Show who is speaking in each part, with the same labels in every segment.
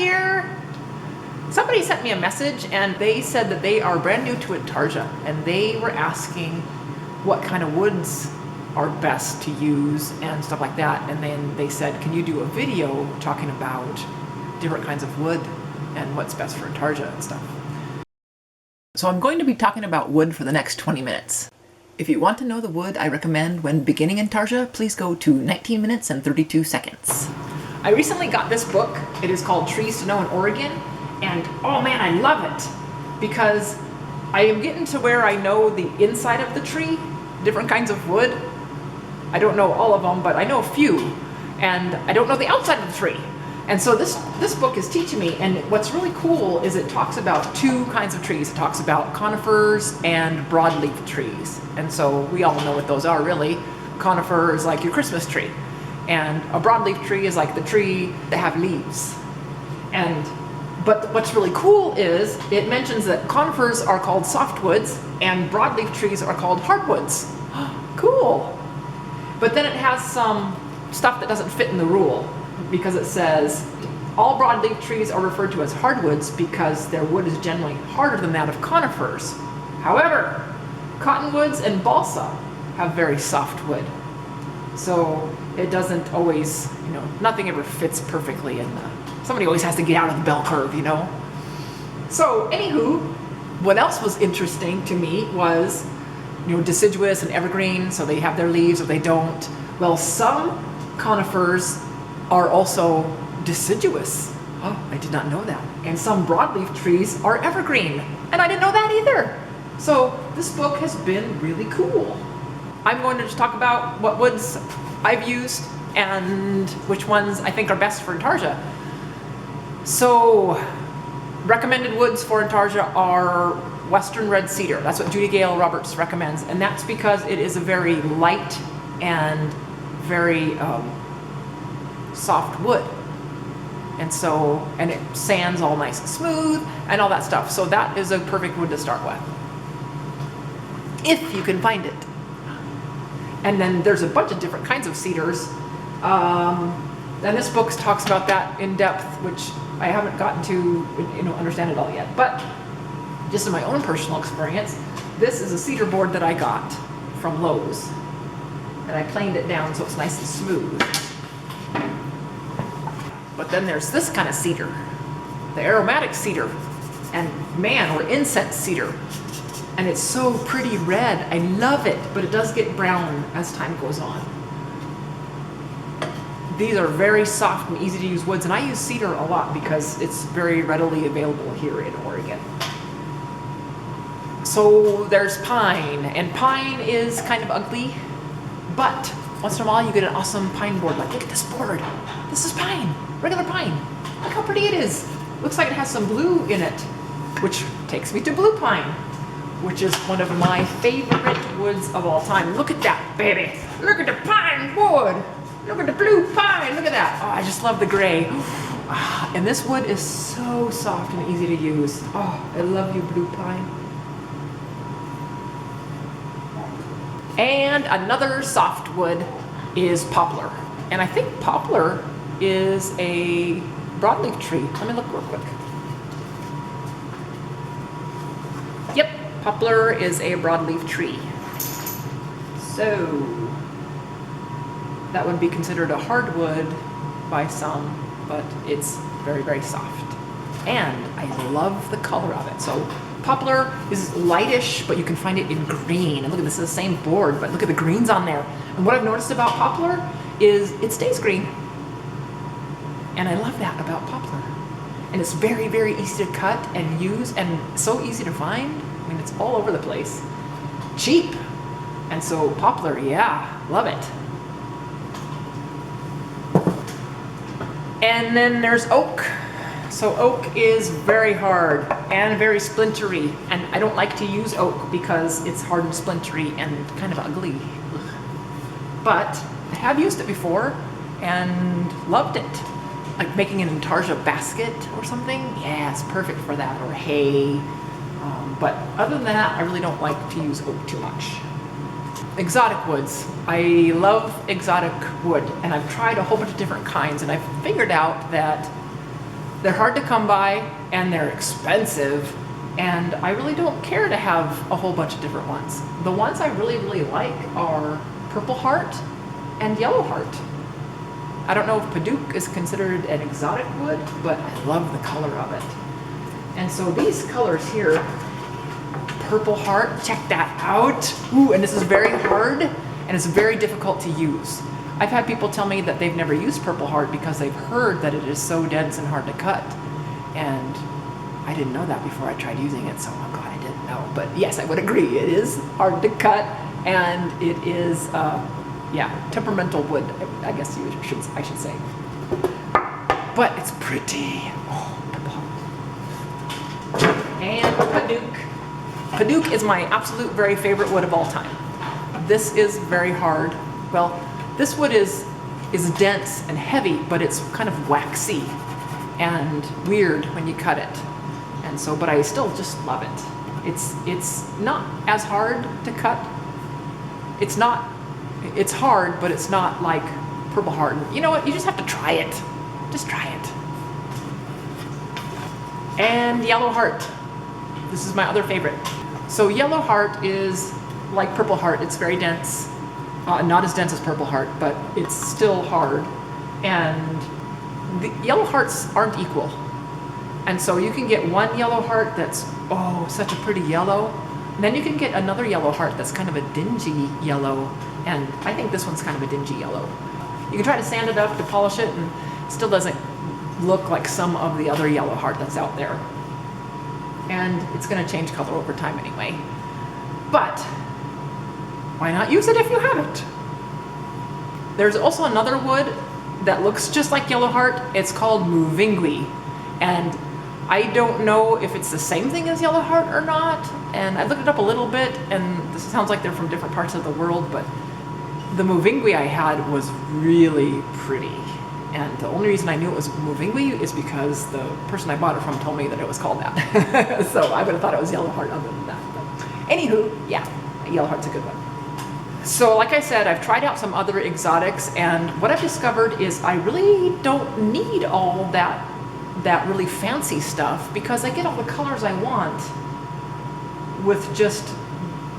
Speaker 1: here. Somebody sent me a message and they said that they are brand new to Intarsia and they were asking what kind of woods are best to use and stuff like that. And then they said, can you do a video talking about different kinds of wood and what's best for Intarsia and stuff. So I'm going to be talking about wood for the next 20 minutes. If you want to know the wood I recommend when beginning Intarsia, please go to 19 minutes and 32 seconds. I recently got this book. It is called Trees to Know in Oregon, and oh man, I love it because I am getting to where I know the inside of the tree, different kinds of wood. I don't know all of them, but I know a few, and I don't know the outside of the tree. And so this book is teaching me, and what's really cool is it talks about two kinds of trees. It talks about conifers and broadleaf trees. And so we all know what those are really. Conifer is like your Christmas tree. And a broadleaf tree is like the tree that have leaves. But what's really cool is it mentions that conifers are called softwoods and broadleaf trees are called hardwoods. Cool. But then it has some stuff that doesn't fit in the rule, because it says all broadleaf trees are referred to as hardwoods because their wood is generally harder than that of conifers. However, cottonwoods and balsa have very soft wood. So it doesn't always, nothing ever fits perfectly in somebody always has to get out of the bell curve, So anywho, what else was interesting to me was, deciduous and evergreen, so they have their leaves or they don't. Well, some conifers are also deciduous. Oh, I did not know that. And some broadleaf trees are evergreen, and I didn't know that either. So this book has been really cool. I'm going to just talk about what woods I've used and which ones I think are best for Intarsia. So recommended woods for Intarsia are Western red cedar. That's what Judy Gale Roberts recommends, and that's because it is a very light and very soft wood. And it sands all nice and smooth and all that stuff. So that is a perfect wood to start with, if you can find it. And then there's a bunch of different kinds of cedars. And this book talks about that in depth, which I haven't gotten to understand it all yet. But just in my own personal experience, this is a cedar board that I got from Lowe's. And I planed it down so it's nice and smooth. But then there's this kind of cedar, the aromatic cedar, or incense cedar. And it's so pretty red. I love it, but it does get brown as time goes on. These are very soft and easy to use woods, and I use cedar a lot because it's very readily available here in Oregon. So there's pine, and pine is kind of ugly, but once in a while you get an awesome pine board. Like, look at this board. This is pine, regular pine. Look how pretty it is. Looks like it has some blue in it, which takes me to blue pine, which is one of my favorite woods of all time. Look at that, baby. Look at the pine wood. Look at the blue pine. Look at that. Oh, I just love the gray. And this wood is so soft and easy to use. Oh, I love you, blue pine. And another soft wood is poplar. And I think poplar is a broadleaf tree. Let me look real quick. Yep, poplar is a broadleaf tree. So that would be considered a hardwood by some, but it's very, very soft. And I love the color of it. So poplar is lightish, but you can find it in green. And look at this, is the same board, but look at the greens on there. And what I've noticed about poplar is it stays green. And I love that about poplar. And it's very, very easy to cut and use and so easy to find. I mean, it's all over the place. Cheap. And so poplar, yeah, love it. And then there's oak. So oak is very hard and very splintery, and I don't like to use oak because it's hard and splintery and kind of ugly. But I have used it before and loved it. Like making an Intarsia basket or something, yeah, it's perfect for that, or hay. But other than that, I really don't like to use oak too much. Exotic woods. I love exotic wood, and I've tried a whole bunch of different kinds, and I've figured out that They're hard to come by and they're expensive, and I really don't care to have a whole bunch of different ones. The ones I really, really like are Purple Heart and Yellow Heart. I don't know if Padauk is considered an exotic wood, but I love the color of it. And so these colors here, Purple Heart, check that out. Ooh, and this is very hard and it's very difficult to use. I've had people tell me that they've never used Purple Heart because they've heard that it is so dense and hard to cut. And I didn't know that before I tried using it, so I'm glad I didn't know. But yes, I would agree, it is hard to cut, and it is, temperamental wood, I guess I should say. But it's pretty. Oh, Purple Heart. And Padauk. Padauk is my absolute very favorite wood of all time. This is very hard. Well, this wood is dense and heavy, but it's kind of waxy and weird when you cut it. And so, but I still just love it. It's not as hard to cut. It's hard, but it's not like Purple Heart. You know what? You just have to try it. Just try it. And Yellow Heart. This is my other favorite. So Yellow Heart is like Purple Heart. It's very dense. Not as dense as Purple Heart, but it's still hard. And the Yellow Hearts aren't equal. And so you can get one Yellow Heart that's, oh, such a pretty yellow. And then you can get another Yellow Heart that's kind of a dingy yellow. And I think this one's kind of a dingy yellow. You can try to sand it up to polish it, and it still doesn't look like some of the other Yellow Heart that's out there. And it's going to change color over time anyway. But why not use it if you have it? There's also another wood that looks just like Yellow Heart. It's called Mahogany. And I don't know if it's the same thing as Yellow Heart or not. And I looked it up a little bit, and this sounds like they're from different parts of the world, but the Mahogany I had was really pretty. And the only reason I knew it was Mahogany is because the person I bought it from told me that it was called that. So I would have thought it was Yellow Heart other than that. But anywho, yeah, Yellow Heart's a good one. So like I said, I've tried out some other exotics, and what I've discovered is I really don't need all that really fancy stuff, because I get all the colors I want with just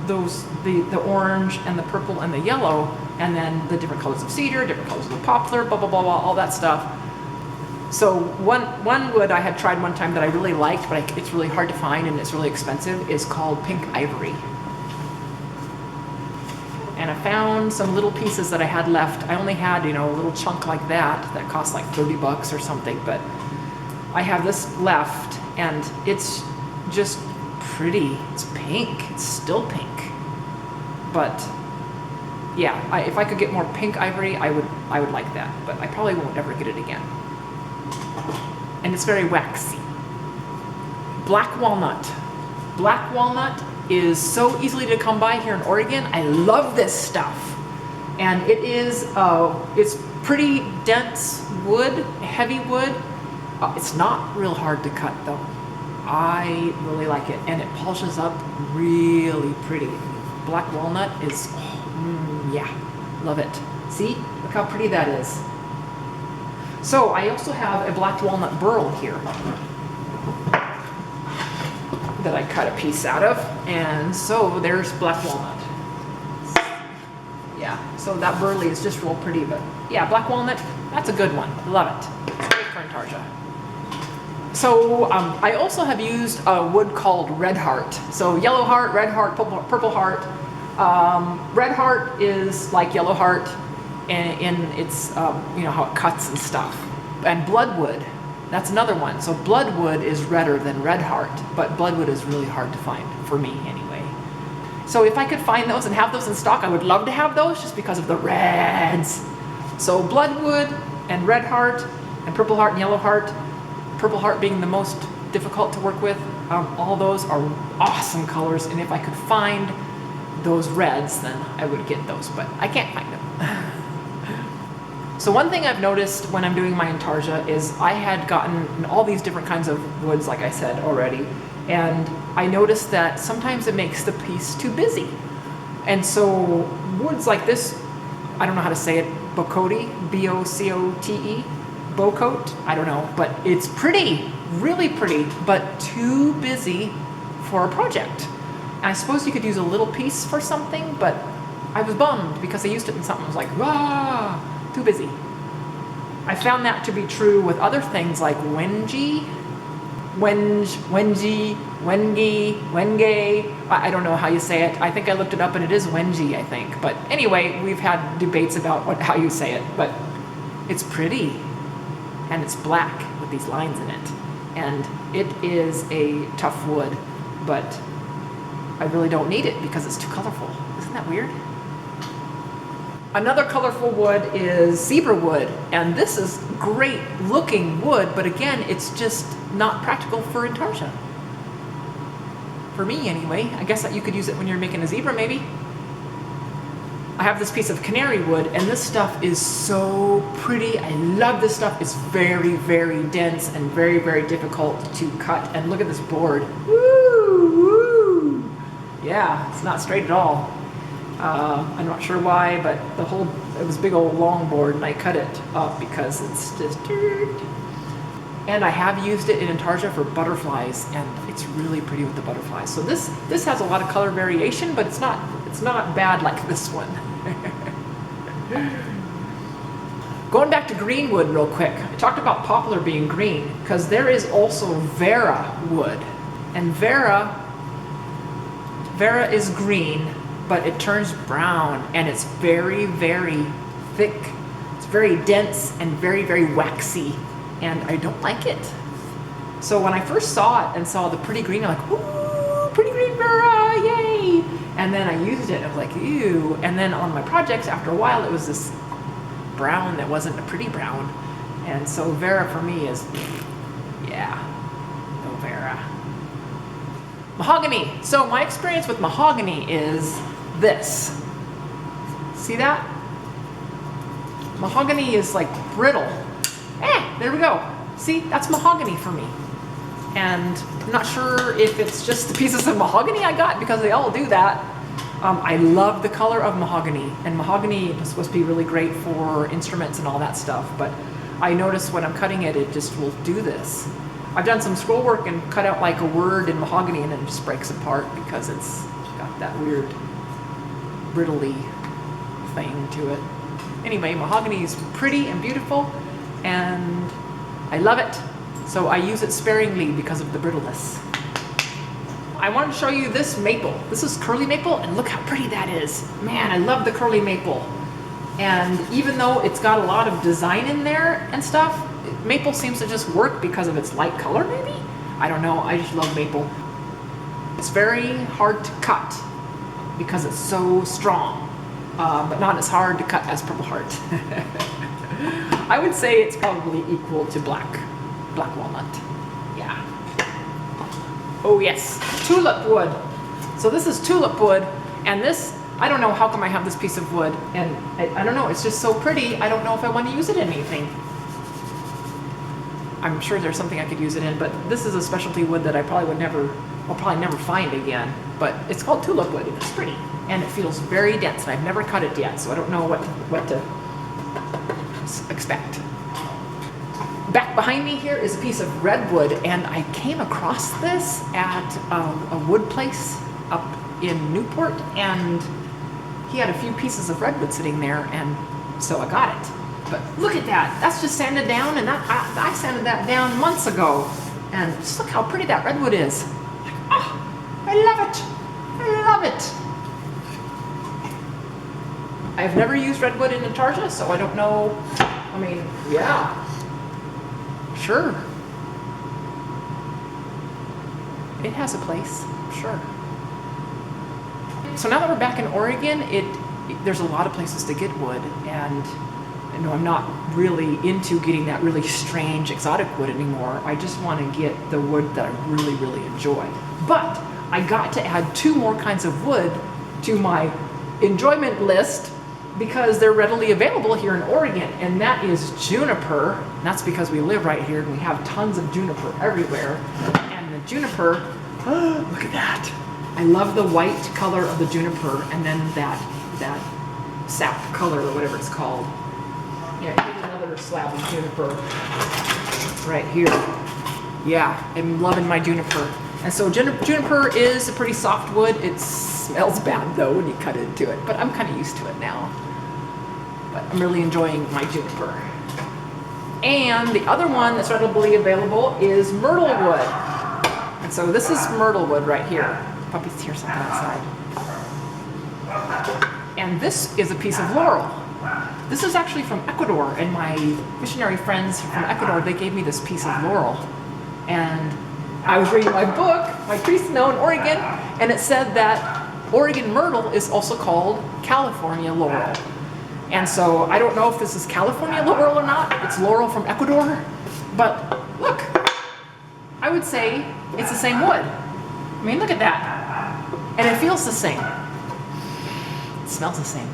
Speaker 1: those, the orange and the purple and the yellow, and then the different colors of cedar, different colors of the poplar, blah, blah, blah, blah, all that stuff. So one wood I had tried one time that I really liked, but it's really hard to find and it's really expensive, is called Pink Ivory. And I found some little pieces that I had left. I only had, a little chunk like that cost like $30 or something, but I have this left, and it's just pretty. It's pink. It's still pink. But yeah, if I could get more pink ivory, I would like that. But I probably won't ever get it again. And it's very waxy. Black walnut. Black walnut is so easily to come by here in Oregon. I love this stuff. And it is, it's pretty dense wood, heavy wood. It's not real hard to cut though. I really like it, and it polishes up really pretty. Black walnut is, yeah, love it. See, look how pretty that is. So I also have a black walnut burl here that I cut a piece out of, and so there's black walnut. Yeah, so that burley is just real pretty, but yeah, black walnut, that's a good one. Love it. It's great for Intarsia. So I also have used a wood called Red Heart. So Yellow Heart, Red Heart, Purple Heart. Red Heart is like Yellow Heart in its, how it cuts and stuff. And Bloodwood, that's another one. So Bloodwood is redder than Red Heart, but Bloodwood is really hard to find, for me anyway. So if I could find those and have those in stock, I would love to have those just because of the reds. So Bloodwood and Red Heart and Purple Heart and Yellow Heart. Purple Heart being the most difficult to work with. All those are awesome colors, and if I could find those reds, then I would get those, but I can't find them. So one thing I've noticed when I'm doing my Intarsia is I had gotten all these different kinds of woods, like I said already, and I noticed that sometimes it makes the piece too busy. And so woods like this, I don't know how to say it, bocote, B-O-C-O-T-E, bow coat. I don't know, but it's pretty, really pretty, but too busy for a project. And I suppose you could use a little piece for something, but I was bummed because I used it in something. I was like, ah, too busy. I found that to be true with other things like Wenge, I don't know how you say it. I think I looked it up and it is Wenge, I think. But anyway, we've had debates about how you say it, but it's pretty. And it's black with these lines in it. And it is a tough wood, but I really don't need it because it's too colorful. Isn't that weird? Another colorful wood is Cedar Wood, and this is great looking wood, but again, it's just not practical for Intarsia. For me anyway. I guess that you could use it when you're making a zebra maybe. I have this piece of Canary Wood, and this stuff is so pretty. I love this stuff. It's very, very dense and very, very difficult to cut. And look at this board. Woo, woo. Yeah, it's not straight at all. I'm not sure why, but it was a big old long board, and I cut it up because it's just dirt. And I have used it in Intarsia for butterflies, and it's really pretty with the butterflies. So this has a lot of color variation, but it's not bad like this one. Going back to green wood real quick, I talked about poplar being green because there is also Vera Wood, and Vera is green, but it turns brown, and it's very, very thick. It's very dense and very, very waxy, and I don't like it. So when I first saw it and saw the pretty green, I'm like, ooh, pretty green Vera, yay! And then I used it, and I was like, ew. And then on my projects, after a while, it was this brown that wasn't a pretty brown. And so Vera for me is, yeah, no Vera. Mahogany. So my experience with mahogany is this. See that? Mahogany is like brittle. There we go. See, that's mahogany for me. And I'm not sure if it's just the pieces of mahogany I got because they all do that. I love the color of mahogany, and mahogany is supposed to be really great for instruments and all that stuff, but I notice when I'm cutting it, it just will do this. I've done some scroll work and cut out like a word in mahogany, and then it just breaks apart because it's got that weird brittly thing to it. Anyway, mahogany is pretty and beautiful, and I love it. So I use it sparingly because of the brittleness. I want to show you this maple. This is curly maple, and look how pretty that is. Man, I love the curly maple. And even though it's got a lot of design in there and stuff, maple seems to just work because of its light color maybe? I don't know, I just love maple. It's very hard to cut because it's so strong, but not as hard to cut as Purple Heart. I would say it's probably equal to black walnut. Yeah. Oh yes, tulip wood. So this is tulip wood, and this, I don't know how come I have this piece of wood, and I don't know, it's just so pretty. I don't know if I want to use it in anything. I'm sure there's something I could use it in, but this is a specialty wood that I'll probably never find again. But it's called tulip wood, and it's pretty, and it feels very dense, and I've never cut it yet, so I don't know what to expect. Back behind me here is a piece of redwood, and I came across this at a wood place up in Newport, and he had a few pieces of redwood sitting there, and so I got it. But look at that, that's just sanded down, and I sanded that down months ago, and just look how pretty that redwood is. Oh, I love it, I love it. I've never used redwood in Intarsia, so I don't know. I mean, yeah. Sure. It has a place, sure. So now that we're back in Oregon, there's a lot of places to get wood, and you know, I'm not really into getting that really strange exotic wood anymore. I just want to get the wood that I really, really enjoy. But I got to add 2 more kinds of wood to my enjoyment list because they're readily available here in Oregon, and that is juniper. And that's because we live right here and we have tons of juniper everywhere. And the juniper, look at that. I love the white color of the juniper, and then that sap color or whatever it's called. Yeah, here's another another slab of juniper right here. Yeah, I'm loving my juniper. And so juniper is a pretty soft wood. It smells bad though when you cut into it, but I'm kind of used to it now. But I'm really enjoying my juniper. And the other one that's readily available is Myrtle Wood. And so this is Myrtle Wood right here. Puppy's here something outside. And this is a piece of laurel. This is actually from Ecuador, and my missionary friends from Ecuador, they gave me this piece of laurel. And I was reading my book, My Trees to Know in Oregon, and it said that Oregon myrtle is also called California laurel. And so I don't know if this is California laurel or not. It's laurel from Ecuador. But look, I would say it's the same wood. I mean, look at that. And it feels the same. It smells the same.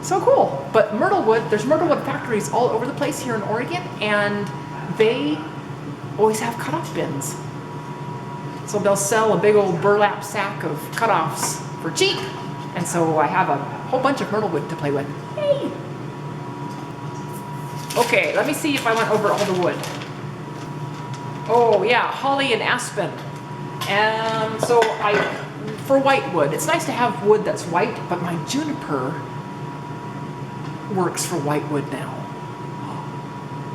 Speaker 1: So cool. But Myrtle Wood, there's Myrtle Wood factories all over the place here in Oregon, and they always have cutoff bins. So they'll sell a big old burlap sack of cutoffs for cheap. And so I have a whole bunch of Myrtle Wood to play with. Hey! Okay, let me see if I went over all the wood. Oh yeah, holly and aspen. And so for white wood, it's nice to have wood that's white, but my juniper works for white wood now.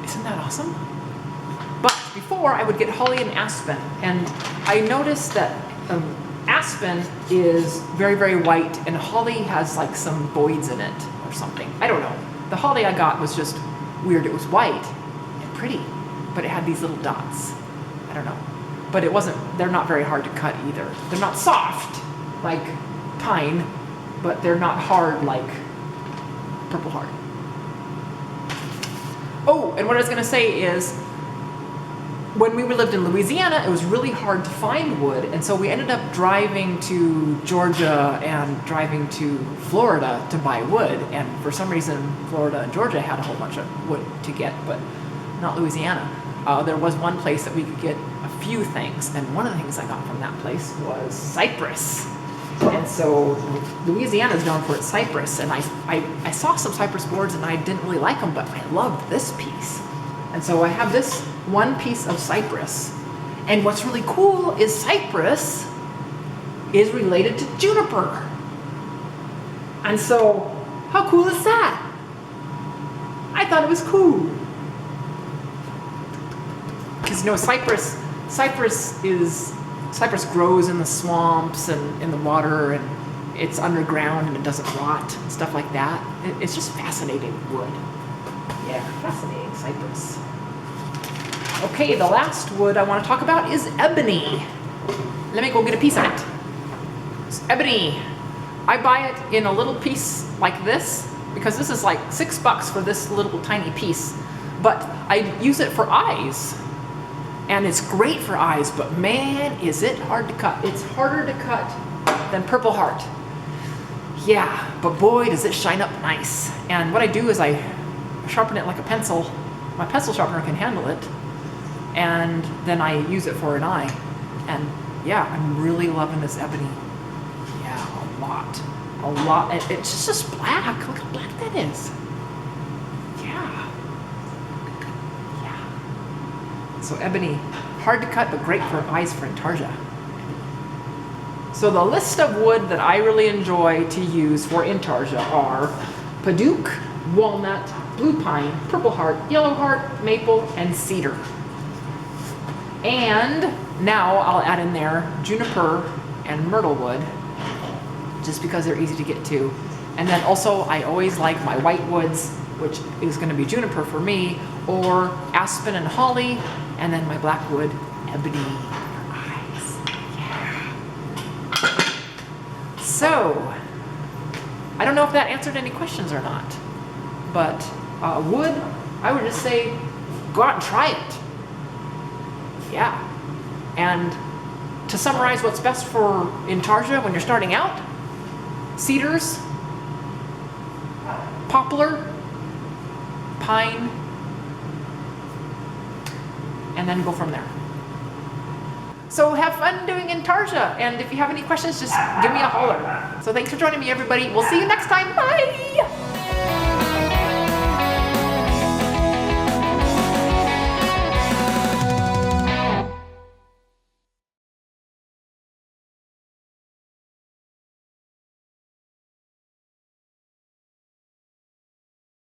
Speaker 1: Isn't that awesome? But before I would get holly and aspen, and I noticed that aspen is very, very white, and holly has like some voids in it or something. I don't know. The holly I got was just weird. It was white and pretty, but it had these little dots. I don't know. But it wasn't, they're not very hard to cut either. They're not soft like pine, but they're not hard like purple heart. Oh, and what I was going to say is, when we lived in Louisiana, it was really hard to find wood, and so we ended up driving to Georgia and driving to Florida to buy wood, and for some reason Florida and Georgia had a whole bunch of wood to get, but not Louisiana. There was one place that we could get a few things, and one of the things I got from that place was cypress. And so Louisiana is known for its cypress, and I saw some cypress boards and I didn't really like them, but I loved this piece. And so I have this one piece of cypress. And what's really cool is cypress is related to juniper. And so, how cool is that? I thought it was cool. Because you know, cypress grows in the swamps and in the water, and it's underground and it doesn't rot and stuff like that. It's just fascinating wood. Yeah, fascinating cypress. Okay, the last wood I want to talk about is ebony. Let me go get a piece of it. It's ebony. I buy it in a little piece like this because this is like $6 for this little tiny piece. But I use it for eyes. And it's great for eyes, but man, is it hard to cut. It's harder to cut than purple heart. Yeah, but boy, does it shine up nice. And what I do is I sharpen it like a pencil. My pencil sharpener can handle it. And then I use it for an eye. And yeah, I'm really loving this ebony. Yeah, a lot. It's just black. Look how black that is. Yeah. So ebony, hard to cut, but great for eyes for Intarsia. So the list of wood that I really enjoy to use for Intarsia are Padauk, Walnut, Blue Pine, Purple Heart, Yellow Heart, Maple, and Cedar. And now I'll add in there Juniper and Myrtle Wood, just because they're easy to get to. And then also I always like my white woods, which is going to be Juniper for me, or Aspen and Holly, and then my black wood, Ebony for eyes. Yeah. So, I don't know if that answered any questions or not, but wood, I would just say, go out and try it. Yeah. And to summarize what's best for Intarsia when you're starting out, cedars, poplar, pine, and then go from there. So have fun doing Intarsia, and if you have any questions, just give me a holler. So thanks for joining me, everybody. We'll see you next time. Bye!